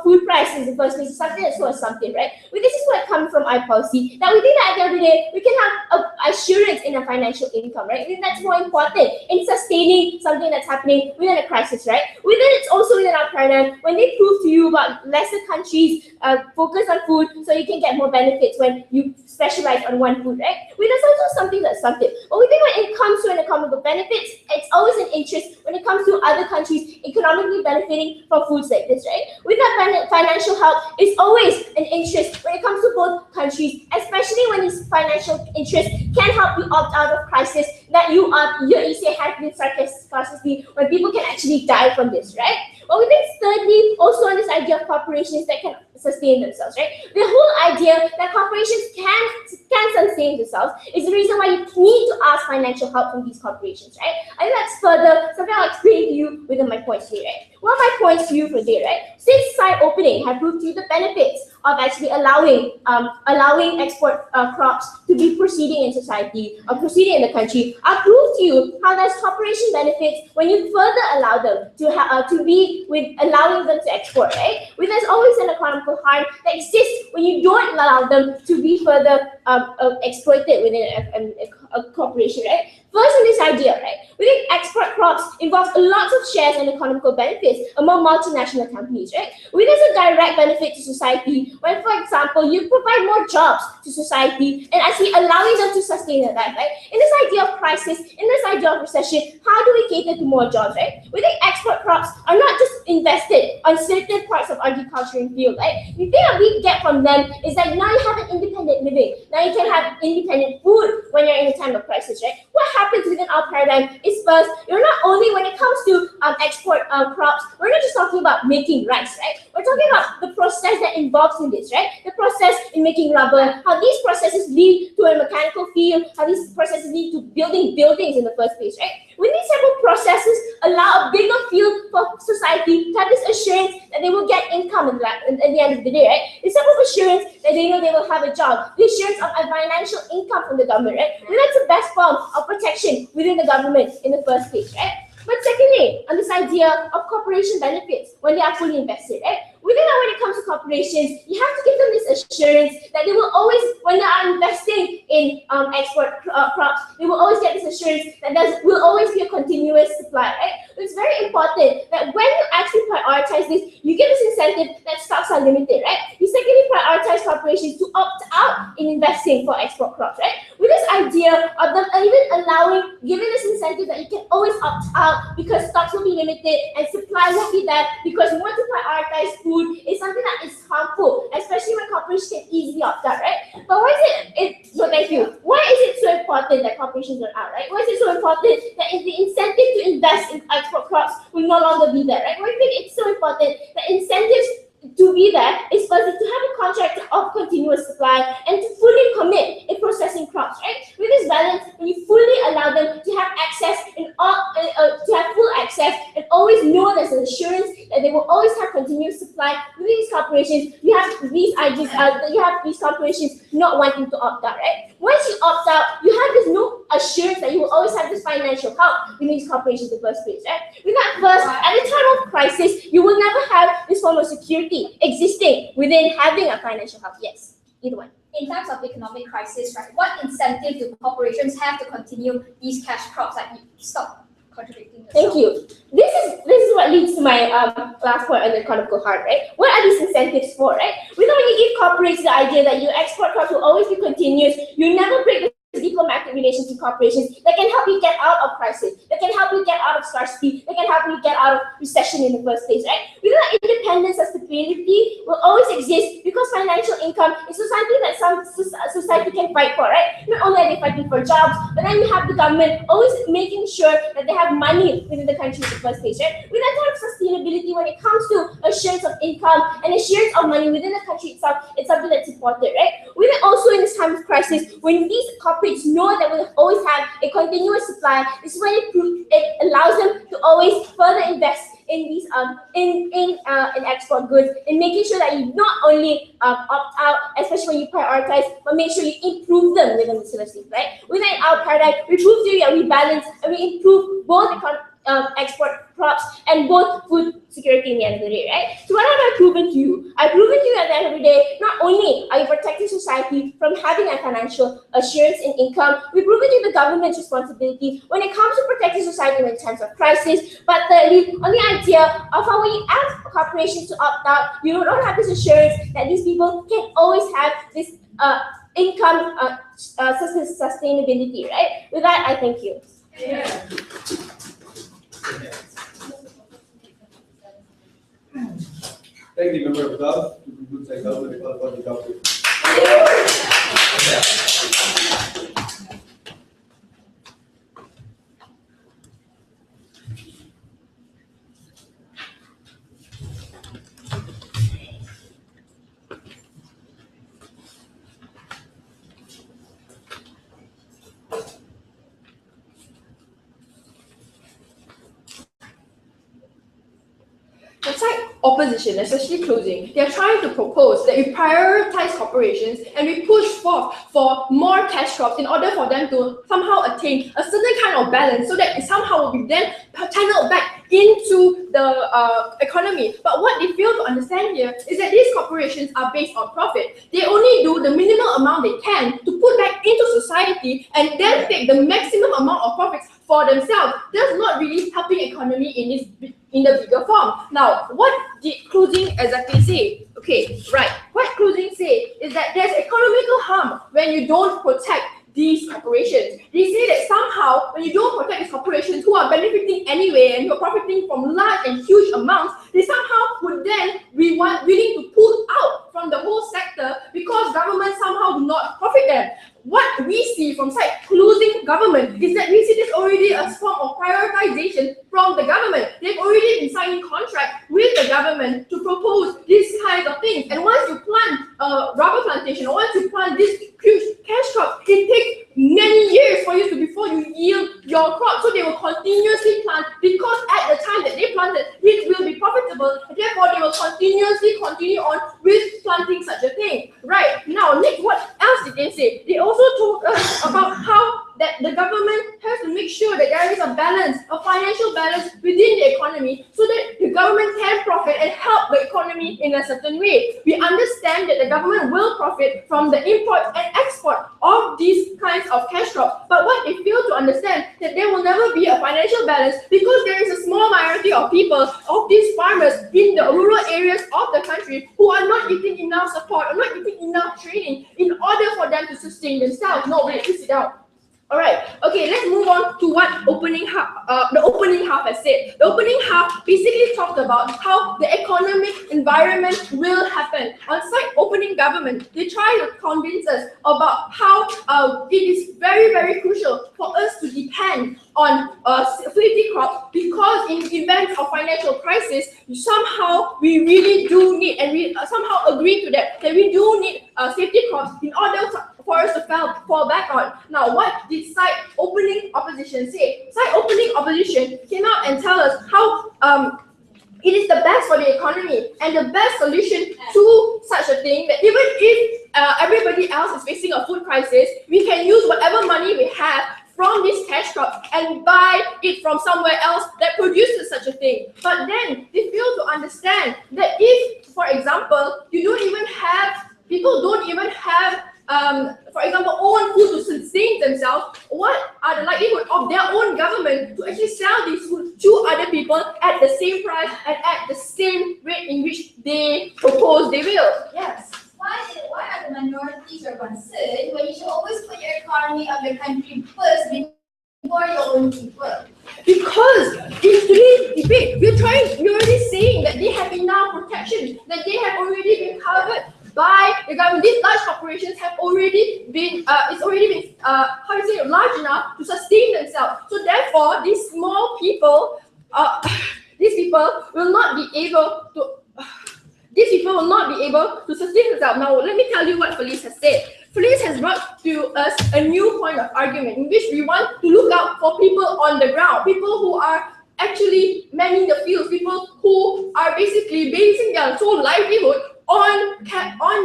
food prices in the first place, something that's so assumptive, right? This is what comes from our policy, that we think that at the end of the day, we can have assurance in a financial income, right? We think that's more important in sustaining something that's happening within a crisis, right? Within it's also within our paradigm, when they prove to you about lesser countries focus on food so you can get more benefits when you specialize on one food, right? That's also something that's something. But we think when it comes to an economical benefits, it's always an interest when it comes to other countries economically benefiting from foods like this, right? With that financial help, it's always an interest when it comes to both countries, especially when these financial interests can help you opt out of crisis that you say has been scarcity, when people can actually die from this, right? But we think thirdly, also on this idea of corporations that can sustain themselves, right? The whole idea that corporations can sustain themselves is the reason why you need to ask financial help from these corporations, right? I think that's further something I'll explain to you within my points here, right? One of my points to you for today, right? Since side opening have proved to you the benefits of actually allowing export crops to be proceeding in society or proceeding in the country. I'll prove to you how there's corporation benefits when you further allow them to be with allowing them to export, right? There's always an economical harm that exists when you don't allow them to be further exploited within a corporation, right? First, on this idea, right? We think export crops involves lots of shares and economical benefits among multinational companies, right? There's a direct benefit to society when, for example, you provide more jobs to society and actually allowing them to sustain their life, right? In this idea of crisis, in this idea of recession, how do we cater to more jobs, right? We think export crops are not just invested on certain parts of agriculture and field, right? The thing that we get from them is that now you have an independent living. Now you can have independent food when you're in a time of crisis, right? What happens within our paradigm is first, you're not only when it comes to export crops, we're not just talking about making rice, right? We're talking about the process that involves in this, right? The process in making rubber, how these processes lead to a mechanical field, how these processes lead to building buildings in the first place, right? When these several processes allow a bigger field for society to have this assurance that they will get income at the end of the day, right? The several assurance that they know they will have a job, the assurance of a financial income from the government, right? That's the best form of protection within the government in the first place, right? But secondly, on this idea of corporation benefits when they are fully invested, right? We know that when it comes to corporations, you have to give them this assurance that they will always, when they are investing in export crops, they will always get this assurance that there will always be a continuous supply, right? It's very important that when you actually prioritize this, you give this incentive that stocks are limited, right? You secondly prioritize corporations to opt out in investing for export crops, right? With this idea of them even giving this incentive that you can always opt out because stocks will be limited and supply won't be there because you want to prioritize food is something that is harmful, especially when corporations can easily opt out, right? But why is no, thank you. Why is it so important that corporations are out, right? Why is it so important that the incentive to invest in export crops will no longer be there, right? Why do you think it's so important that incentives to be there is firstly to have a contract of continuous supply and to fully commit in processing crops, right? With this balance, when you fully allow them to have access and to have full access and always know there's an assurance that they will always have continuous supply with these corporations, you have these ideas, you have these corporations not wanting to opt out, right? Once you opt out, you have this no assurance that you will always have this financial help in these corporations in the first place, right? With that first, at a time of crisis, you will never have this form of security existing within having a financial help. Yes, either one. In times of economic crisis, right, what incentive do corporations have to continue these cash crops? Like, stop contradicting yourself. Thank you. This is what leads to my last point on the economical heart, right? What are these incentives for, right? We know when you give corporates the idea that your export crops will always be continuous, you never break the diplomatic relations with corporations that can help you get out of crisis, that can help you get out of scarcity, that can help you get out of recession in the first place, right? We know that independence and stability will always exist because financial income is something that some society can fight for, right? Not only are they fighting for jobs, but then you have the government always making sure that they have money within the country in the first place, right? With that kind of sustainability, when it comes to assurance of income and assurance of money within the country itself, it's something that's important, right? We know also in this time of crisis, when these corporates know that we'll always have a continuous supply, this is when it allows them to always further invest in these in export goods, in making sure that you not only opt out, especially when you prioritize, but make sure you improve them within the system, right? Within our paradigm, we prove to you that we balance and we improve both export crops and both food security in the end of the day, right? So what have I proven to you? I've proven to you at the end of the day, not only are you protecting society from having a financial assurance in income, we've proven to you the government's responsibility when it comes to protecting society in times of crisis, but thirdly, on the idea of how when you ask corporations to opt out, you don't have this assurance that these people can always have this income sustainability, right? With that, I thank you. Thank the member of Gov to conclude the government for the topic. Inside opposition, especially closing, they are trying to propose that we prioritize corporations and we push forth for more cash crops in order for them to somehow attain a certain kind of balance so that it somehow will be then channeled back into the economy. But what they fail to understand here is that these corporations are based on profit. They only do the minimal amount they can to put back into society and then take the maximum amount of profits for themselves. That's not really helping economy in the bigger form. Now, what did closing exactly say? Okay, right. What closing say is that there's economical harm when you don't protect these corporations. They say that somehow when you don't protect these corporations who are benefiting anyway and who are profiting from large and huge amounts, they somehow would then be willing to pull out from the whole sector because government somehow do not profit them. What we see from side closing government is that we see this already a form of prioritization from the government. They've already been signing contract with the government to propose these kinds of things. And once you plant a rubber plantation, or once you plant this huge cash crop, it takes many years for you before you yield your crop. So they will continuously plant because at the time that they planted, it will be profitable. Therefore, they will continuously continue on with planting such a thing. Right now, Nick, what else did they say? They also told us about how that the government has to make sure that there is a balance, a financial balance government can profit and help the economy in a certain way. We understand that the government will profit from the import and export of these kinds of cash crops. But what they fail to understand that there will never be a financial balance because there is a small minority of people, of these farmers in the rural areas of the country who are not getting enough support or not getting enough training in order for them to sustain themselves. No, wait, please sit down. All right. Okay, let's move on to what the opening half has said. The opening half basically talked about how the economic environment will happen. On site opening government, they try to convince us about how it is very, very crucial for us to depend on safety crops because in the event of financial crisis, somehow we really do need, and we somehow agree to that we do need safety crops in order for us to fall back on. Now, what did site opening opposition say? Site opening opposition came out and tell us how it is the best for the economy and the best solution to such a thing that even if everybody else is facing a food crisis, we can use whatever money we have from this cash crop and buy it from somewhere else that produces such a thing. But then they fail to understand that if, for example, people don't even have for example, own food to sustain themselves, what are the likelihood of their own government to actually sell these food to other people at the same price and at the same rate in which they propose they will? Yes. Why are the minorities are concerned when you should always put your economy of your country first before your own people? Because in today's debate, we're already saying that they have enough protection, that they have already been covered by the government. These large corporations have already been, large enough to sustain themselves. So therefore, these small people, will not be able to sustain themselves. Now, let me tell you what Felice has said. Felice has brought to us a new point of argument in which we want to look out for people on the ground, people who are actually manning the fields, people who are basically basing their sole livelihood on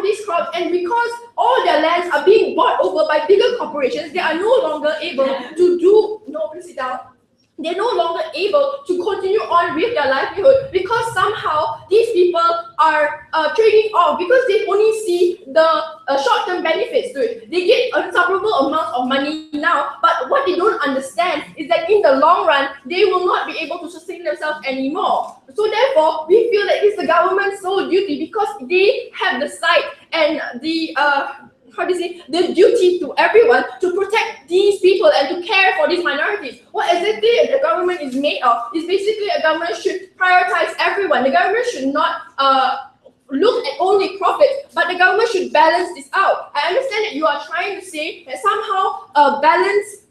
these crops, and because all their lands are being bought over by bigger corporations, they are no longer able to they're no longer able to continue on with their livelihood because somehow these people are trading off because they only see the short-term benefits to it. They get insuperable amounts of money now, but what they don't understand is that in the long run, they will not be able to sustain themselves anymore. So therefore, we feel that it's the government's sole duty because they have the sight and the the duty to everyone to protect these people and to care for these minorities. What exactly the government is made of is basically a government should prioritize everyone. The government should not look at only profit, but the government should balance this out. I understand that you are trying to say that somehow a balance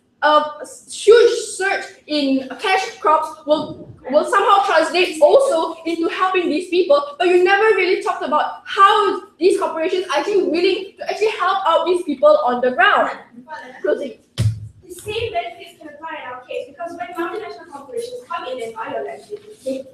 huge surge in cash crops will somehow translate also into helping these people, but you never really talked about how these corporations are actually willing to actually help out these people on the ground. Closing. The same benefits can apply in our case because when multinational corporations come in and buy your land, they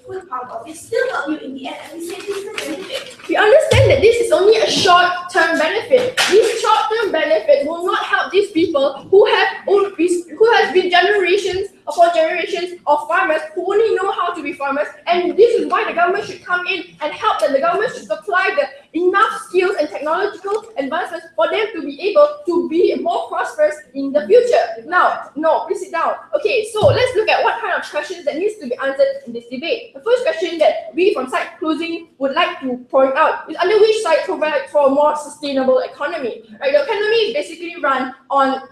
put power, they still help you in the end, and we say this is a benefit. We understand that this is only a short-term benefit. These short-term benefits will not help these people who has been generations upon generations of farmers who only know how to be farmers, and this is why the government should come in and help them. The government should supply enough skills and technological advancements for them to be able to be more prosperous in the future. Now, no, please sit down. Okay, so let's look at what kind of questions that needs to be answered in this debate. The first question that we from site closing would like to point out is under which site provides for a more sustainable economy. Right, the economy is basically run on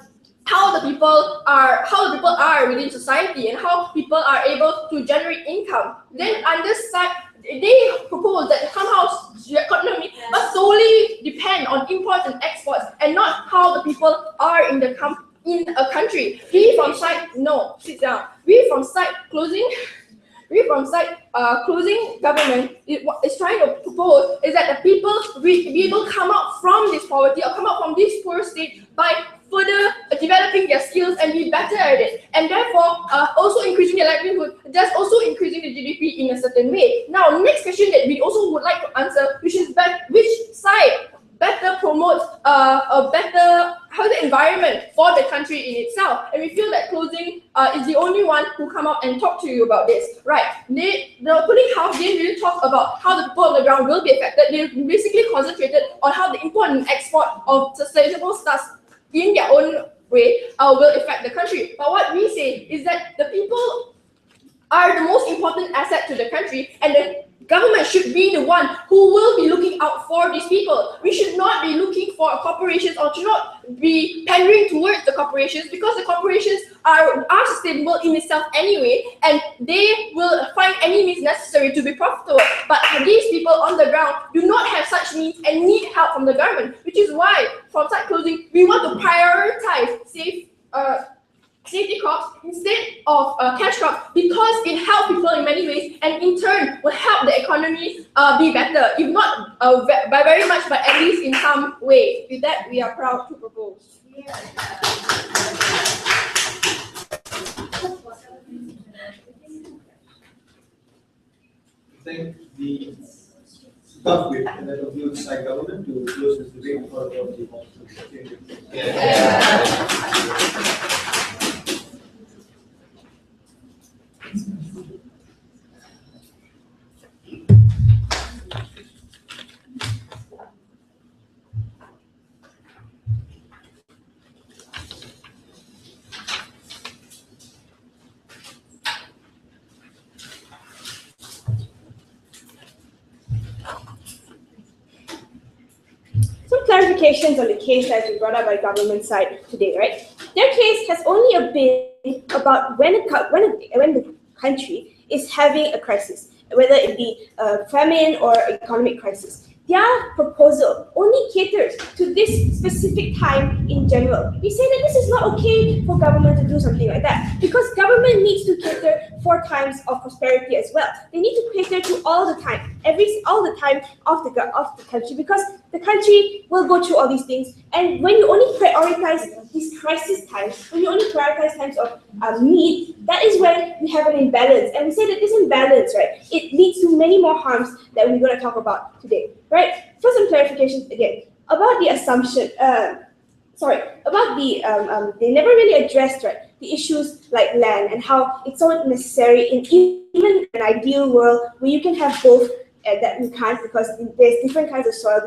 how the people are within society and how people are able to generate income. Then under site, they propose that somehow the economy must solely depend on imports and exports and not how the people are in a country. We from site, no, sit down. We from site closing government is trying to propose is that the people will be able to come out from this poverty or come out from this poor state by further developing their skills and be better at it, and therefore also increasing their livelihood, thus also increasing the GDP in a certain way. Now, next question that we also would like to answer, which is which side better promote a better environment for the country in itself. And we feel that closing is the only one who come up and talk to you about this. Right? The Cooling House didn't really talk about how the people on the ground will be affected. They basically concentrated on how the import and export of sustainable stuff in their own way will affect the country. But what we say is that the people are the most important asset to the country, and the government should be the one who will be looking out for these people. We should not be looking for corporations, or should not be pandering towards the corporations, because the corporations are sustainable in itself anyway, and they will find any means necessary to be profitable. But these people on the ground do not have such needs and need help from the government, which is why from site closing we want to prioritize safety crops instead of cash crops, because it helps people in many ways, and in turn will help the economy be better, if not by very much, but at least in some way. With that, we are proud to propose. I think the tough bit, and that includes side government to close this debate for the Some clarifications on the case that has been brought up by government side today, right? Their case has only been about when the country is having a crisis, whether it be a famine or economic crisis. Their proposal only caters to this specific time in general. We say that this is not okay for government to do something like that, because government needs to cater for times of prosperity as well. They need to cater to all the time of the country, because the country will go through all these things. And when you only prioritize these crisis times, when you only prioritize times of need, that is when we have an imbalance. And we say that this imbalance, right, it leads to many more harms that we're going to talk about today, right? For some clarifications again about the assumption, they never really addressed, right, the issues like land and how it's so necessary in even an ideal world where you can have both. That we can't, because there's different kinds of soil,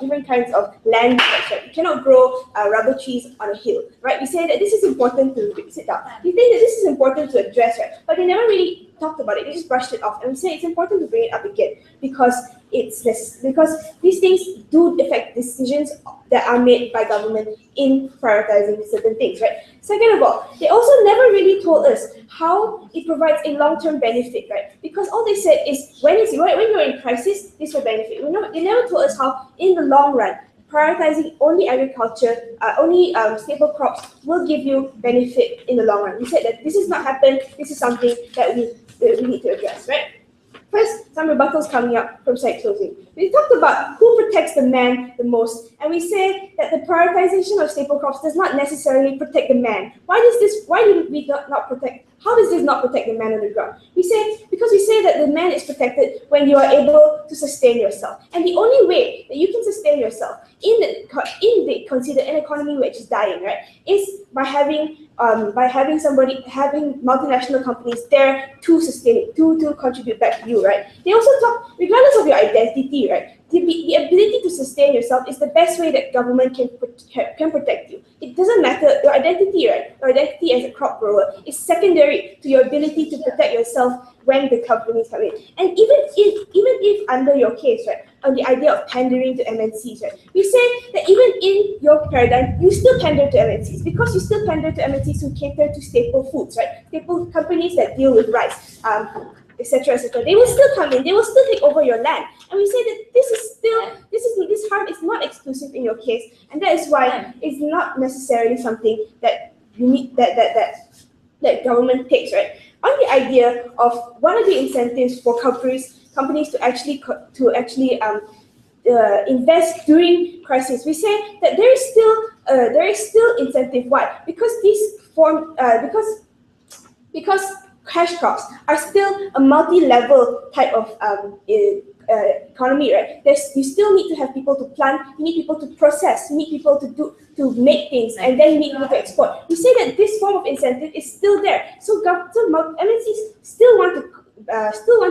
different kinds of land. Right? You cannot grow rubber trees on a hill, right? We say that this is important to sit down. We think that this is important to address, right? But they never really talked about it. They just brushed it off, and we say it's important to bring it up again because these things do affect decisions that are made by government in prioritizing certain things, right? Second of all, they also never really told us how it provides a long-term benefit, right? Because all they said is when you're in crisis, this will benefit. They never told us how, in the long run, prioritizing only agriculture, only staple crops will give you benefit in the long run. We said that this has not happened. This is something that we need to address, right? First, some rebuttals coming up from site closing. We talked about who protects the man the most, and we say that the prioritization of staple crops does not necessarily protect the man. Why do we not protect? How does this not protect the man on the ground? We say that the man is protected when you are able to sustain yourself, and the only way that you can sustain yourself in consider an economy which is dying, right, is by having multinational companies there to sustain it, to contribute back to you, right? They also talk, regardless of your identity, right? The ability to sustain yourself is the best way that government can protect you. It doesn't matter, your identity, right? Your identity as a crop grower is secondary to your ability to protect yourself when the companies come in. And even if under your case, right, on the idea of pandering to MNCs, right, we say that even in your paradigm, you still pander to MNCs, because you still pander to MNCs who cater to staple foods, right? Staple companies that deal with rice, etc., etc. They will still come in. They will still take over your land. And we say that this harm is not exclusive in your case, and that is why it's not necessarily something that you need that government takes, right? On the idea of one of the incentives for companies to actually invest during crisis, we say that there is still incentive. Why? Because because cash crops are still a multi-level type of economy, right? You still need to have people to plant, you need people to process, you need people to make things, and then you need people to export. We say that this form of incentive is still there, so MNCs still want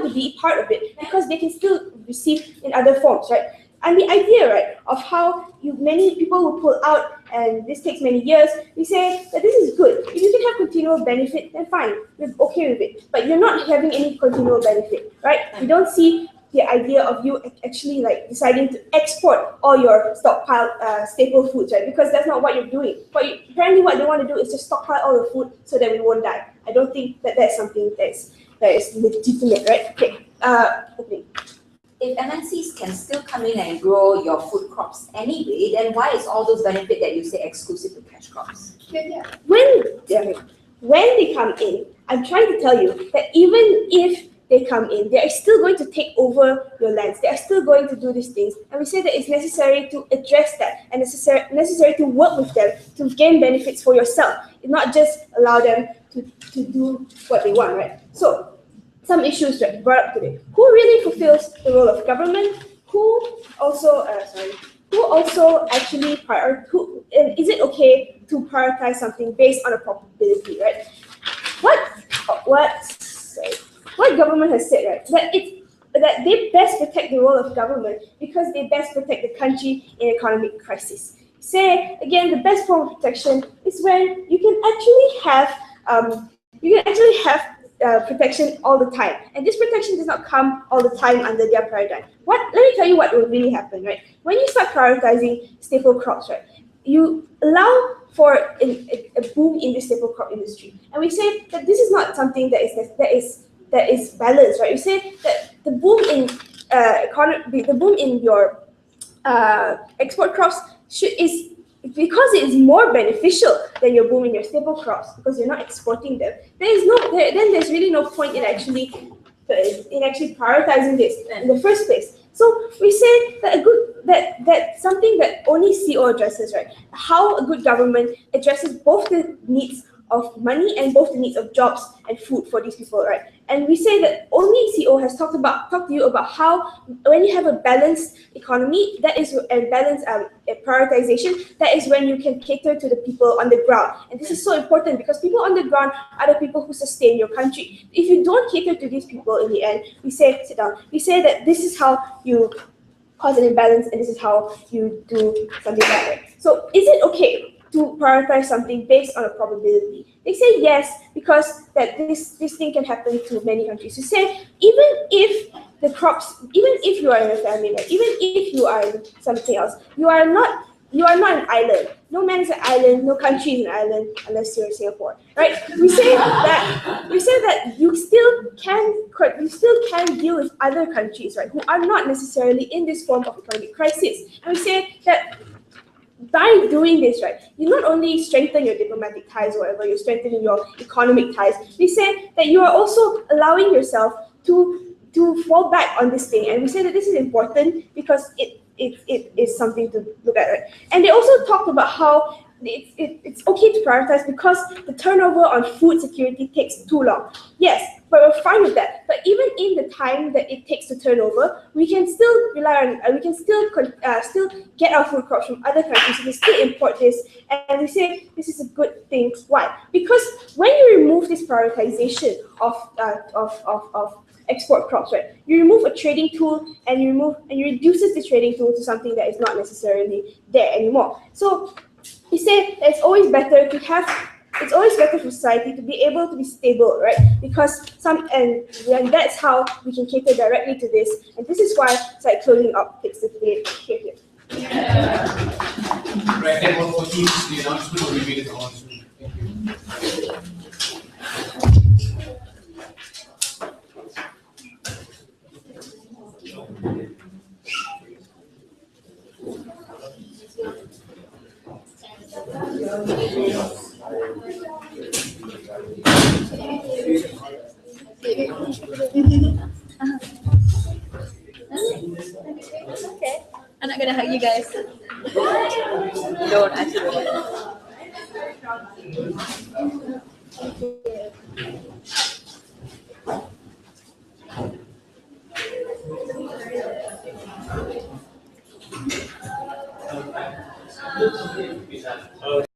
to be part of it because they can still receive in other forms, right? And the idea, right, of how many people will pull out, and this takes many years, we say that this is good. If you can have continual benefit, then fine, we're okay with it. But you're not having any continual benefit, right? We don't see the idea of you actually like deciding to export all your stockpile staple foods, right? Because that's not what you're doing. But apparently what they want to do is just stockpile all the food so that we won't die. I don't think that that's something that is legitimate, right? Okay, opening. If MNCs can still come in and grow your food crops anyway, then why is all those benefits that you say exclusive to cash crops? When they come in, I'm trying to tell you that even if they come in, they are still going to take over your lands. They are still going to do these things. And we say that it's necessary to address that and necessary to work with them to gain benefits for yourself, not just allow them to do what they want, right? So, some issues that brought up today. Who really fulfills the role of government? Who also actually is it okay to prioritize something based on a probability, right? What government has said, right? That they best protect the role of government because they best protect the country in economic crisis. Say again, the best form of protection is when you can actually have protection all the time, and this protection does not come all the time under their paradigm. Let me tell you what will really happen, right? When you start prioritizing staple crops, right, you allow for a boom in the staple crop industry, and we say that this is not something that is balanced, right? We say that the boom in your export crops is because it is more beneficial than your boom in your staple crops because you're not exporting them. Then there's really no point in actually prioritizing this in the first place. So we say that that's something that only CO addresses, right? How a good government addresses both the needs of money and both the needs of jobs and food for these people, right? And we say that only CO has talked to you about how when you have a balanced economy, that is a balanced prioritization, that is when you can cater to the people on the ground. And this is so important because people on the ground are the people who sustain your country. If you don't cater to these people in the end, we say, sit down, we say that this is how you cause an imbalance and this is how you do something like that. So is it okay to prioritize something based on a probability? They say yes, because that this thing can happen to many countries. You say even if you are in a family, right, even if you are in something else, you are not an island. No man is an island, no country is an island unless you're in Singapore, right? We say that you still can deal with other countries, right, who are not necessarily in this form of economic crisis. And we say that by doing this, right, you not only strengthen your diplomatic ties or whatever, you're strengthening your economic ties. We say that you are also allowing yourself to fall back on this thing. And we say that this is important because it is something to look at, right? And they also talked about how it's okay to prioritize because the turnover on food security takes too long. Yes, but we're fine with that. But even in the time that it takes to turn over, we can still rely on, we can still get our food crops from other countries. We can still import this, and we say this is a good thing. Why? Because when you remove this prioritization of export crops, right, you remove a trading tool and you reduces the trading tool to something that is not necessarily there anymore. So we say that it's always better for society to be able to be stable, right? Because that's how we can cater directly to this, and this is why site closing up takes the place here. Right, and what keeps the announcement will be the announcement. Thank you. Okay, I'm not gonna hug you guys. Don't actually. Okay.